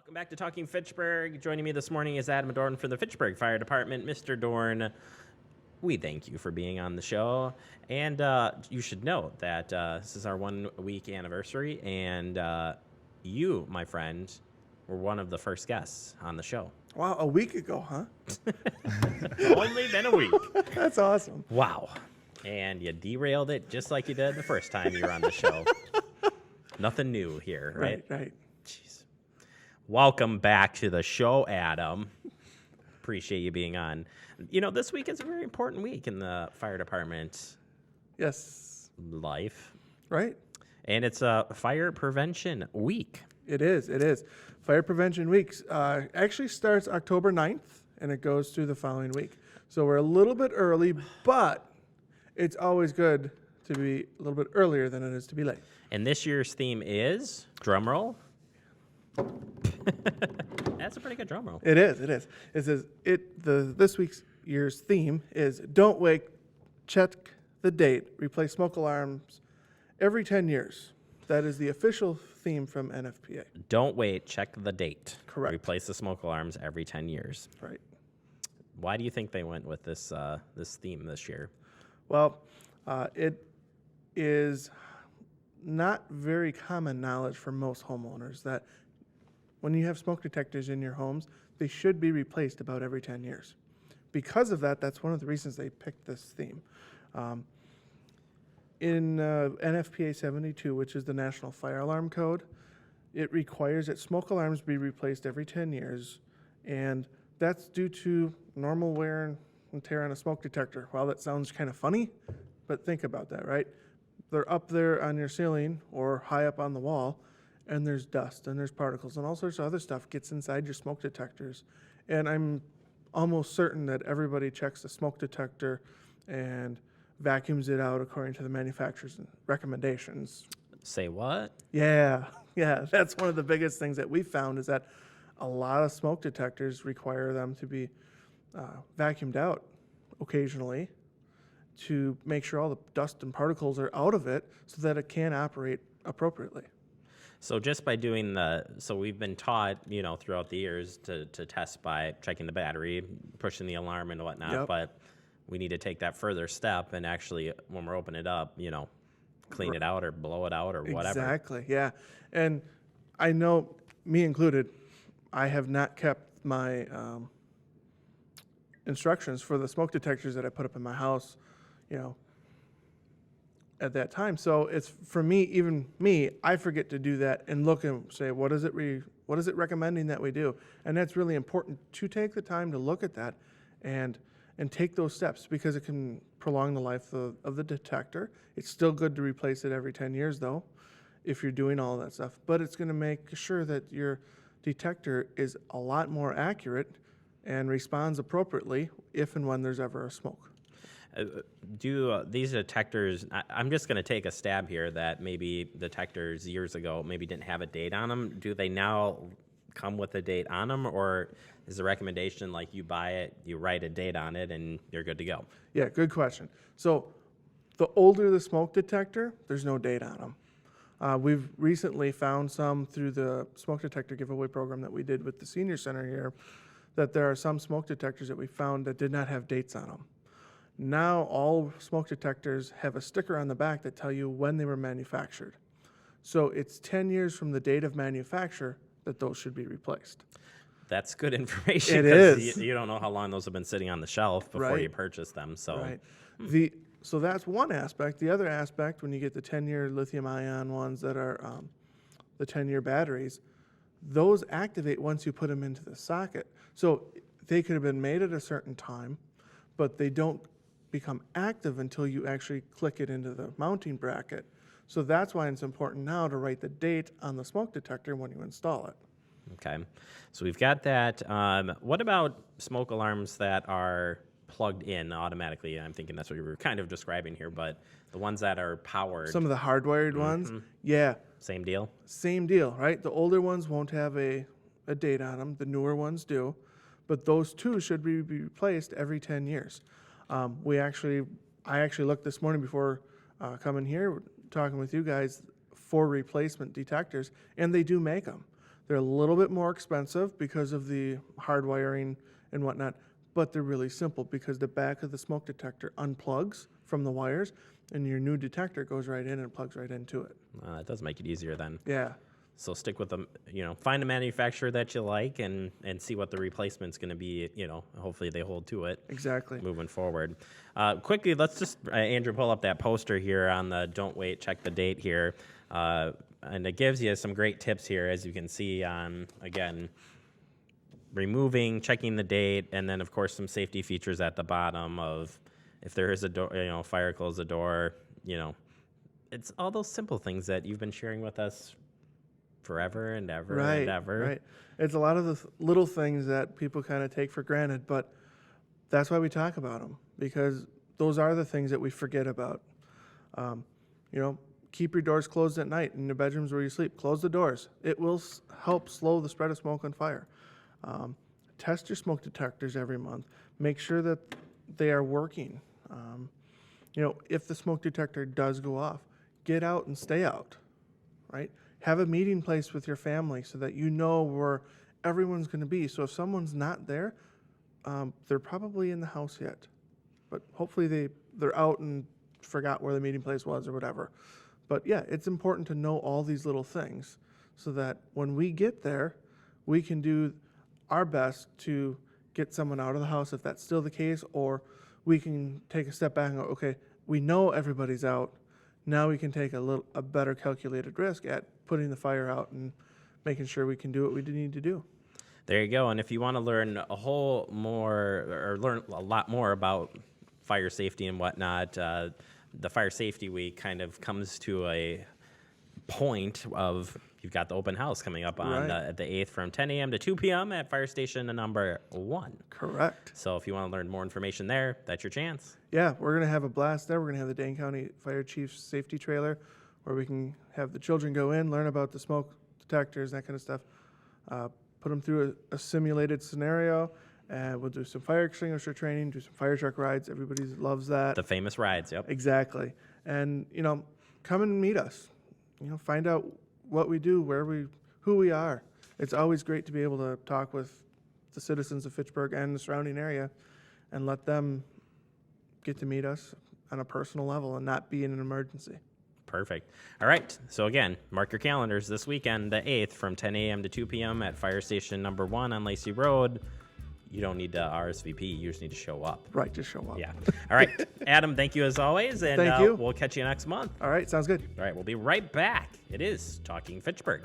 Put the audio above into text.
Welcome back to Talking Fitchburg. Joining me this morning is Adam Dorn from the Fitchburg Fire Department. Mr. Dorn, we thank you for being on the show. And you should know that this is our 1 week anniversary, and you, my friend, were one of the first guests on the show. Wow, a week ago, huh? Only been a week. That's awesome. Wow. And you derailed it just like you did the first time you were on the show. Nothing new here, right? Right. Jeez. Welcome back to the show, Adam. Appreciate you being on. You know, this week is a very important week in the fire department Yes. life. Right? And it's a fire prevention week. It is. Fire Prevention Weeks actually starts October 9th, and it goes through the following week. So we're a little bit early, but it's always good to be a little bit earlier than it is to be late. And this year's theme is, drum roll. That's a pretty good drum roll. It is. It says this week's year's theme is don't wait, check the date, replace smoke alarms every 10 years. That is the official theme from NFPA. Don't wait, check the date. Correct. Replace the smoke alarms every 10 years. Right. Why do you think they went with this theme this year? Well, it is not very common knowledge for most homeowners that when you have smoke detectors in your homes, they should be replaced about every 10 years. Because of that, that's one of the reasons they picked this theme. In NFPA 72, which is the National Fire Alarm Code, it requires that smoke alarms be replaced every 10 years, and that's due to normal wear and tear on a smoke detector. Well, that sounds kind of funny, but think about that, right? They're up there on your ceiling or high up on the wall, and there's dust and there's particles and all sorts of other stuff gets inside your smoke detectors. And I'm almost certain that everybody checks the smoke detector and vacuums it out according to the manufacturer's recommendations. Say what? Yeah, that's one of the biggest things that we found is that a lot of smoke detectors require them to be vacuumed out occasionally to make sure all the dust and particles are out of it so that it can operate appropriately. So just by doing so we've been taught, throughout the years to test by checking the battery, pushing the alarm and whatnot, Yep. But we need to take that further step and actually, when we're opening it up, clean it out or blow it out or whatever. Exactly, yeah. And I know, me included, I have not kept my instructions for the smoke detectors that I put up in my house, at that time. So it's, for me, even me, I forget to do that and look and say, what is it recommending that we do? And that's really important to take the time to look at that and take those steps, because it can prolong the life of the detector. It's still good to replace it every 10 years, though, if you're doing all of that stuff. But it's going to make sure that your detector is a lot more accurate and responds appropriately if and when there's ever a smoke. Do these detectors, I'm just going to take a stab here that maybe detectors years ago maybe didn't have a date on them. Do they now come with a date on them, or is the recommendation like you buy it, you write a date on it, and you're good to go? Yeah, good question. So the older the smoke detector, there's no date on them. We've recently found some through the smoke detector giveaway program that we did with the senior center here, that there are some smoke detectors that we found that did not have dates on them. Now all smoke detectors have a sticker on the back that tell you when they were manufactured. So it's 10 years from the date of manufacture that those should be replaced. That's good information. It is. You don't know how long those have been sitting on the shelf before Right. you purchase them. So Right. So that's one aspect. The other aspect, when you get the 10-year lithium-ion ones that are the 10-year batteries, those activate once you put them into the socket. So they could have been made at a certain time, but they don't become active until you actually click it into the mounting bracket. So that's why it's important now to write the date on the smoke detector when you install it. Okay, so we've got that. What about smoke alarms that are plugged in automatically? I'm thinking that's what you were kind of describing here, but the ones that are powered. Some of the hardwired ones, yeah. Same deal? Same deal, right? The older ones won't have a date on them. The newer ones do. But those two should be replaced every 10 years. I actually looked this morning before coming here, talking with you guys, for replacement detectors, and they do make them. They're a little bit more expensive because of the hard wiring and whatnot, but they're really simple because the back of the smoke detector unplugs from the wires, and your new detector goes right in and plugs right into it. That does make it easier then. Yeah. So stick with them, find a manufacturer that you like and see what the replacement's going to be, hopefully they hold to it. Exactly. Moving forward. Quickly, let's just, Andrew, pull up that poster here on the don't wait, check the date here. And it gives you some great tips here, as you can see on, again, removing, checking the date, and then, of course, some safety features at the bottom of if there is a door, fire, close the door, It's all those simple things that you've been sharing with us forever and ever and ever. Right. It's a lot of the little things that people kind of take for granted, but that's why we talk about them, because those are the things that we forget about. Keep your doors closed at night in the bedrooms where you sleep. Close the doors. It will help slow the spread of smoke and fire. Test your smoke detectors every month. Make sure that they are working. If the smoke detector does go off, get out and stay out, right? Have a meeting place with your family so that you know where everyone's going to be. So if someone's not there, they're probably in the house yet. But hopefully they're out and forgot where the meeting place was or whatever. But yeah, it's important to know all these little things so that when we get there, we can do our best to get someone out of the house if that's still the case, or we can take a step back and go, okay, we know everybody's out. Now we can take a better calculated risk at putting the fire out and making sure we can do what we need to do. There you go. And if you want to learn learn a lot more about fire safety and whatnot, the Fire Safety Week kind of comes to a point of you've got the open house coming up on the 8th from 10 a.m. to 2 p.m. at Fire Station number 1. Correct. So if you want to learn more information there, that's your chance. Yeah, we're going to have a blast there. We're going to have the Dane County Fire Chief's safety trailer where we can have the children go in, learn about the smoke detectors, that kind of stuff, put them through a simulated scenario, and we'll do some fire extinguisher training, do some fire truck rides. Everybody loves that. The famous rides, yep. Exactly. And, come and meet us. Find out what we do, who we are. It's always great to be able to talk with the citizens of Fitchburg and the surrounding area and let them get to meet us on a personal level and not be in an emergency. Perfect. All right. So again, mark your calendars this weekend, the 8th, from 10 a.m. to 2 p.m. at Fire Station number 1 on Lacey Road. You don't need to RSVP. You just need to show up. Right, just show up. Yeah. All right. Adam, thank you as always. And thank you. We'll catch you next month. All right, sounds good. All right. We'll be right back. It is Talking Fitchburg.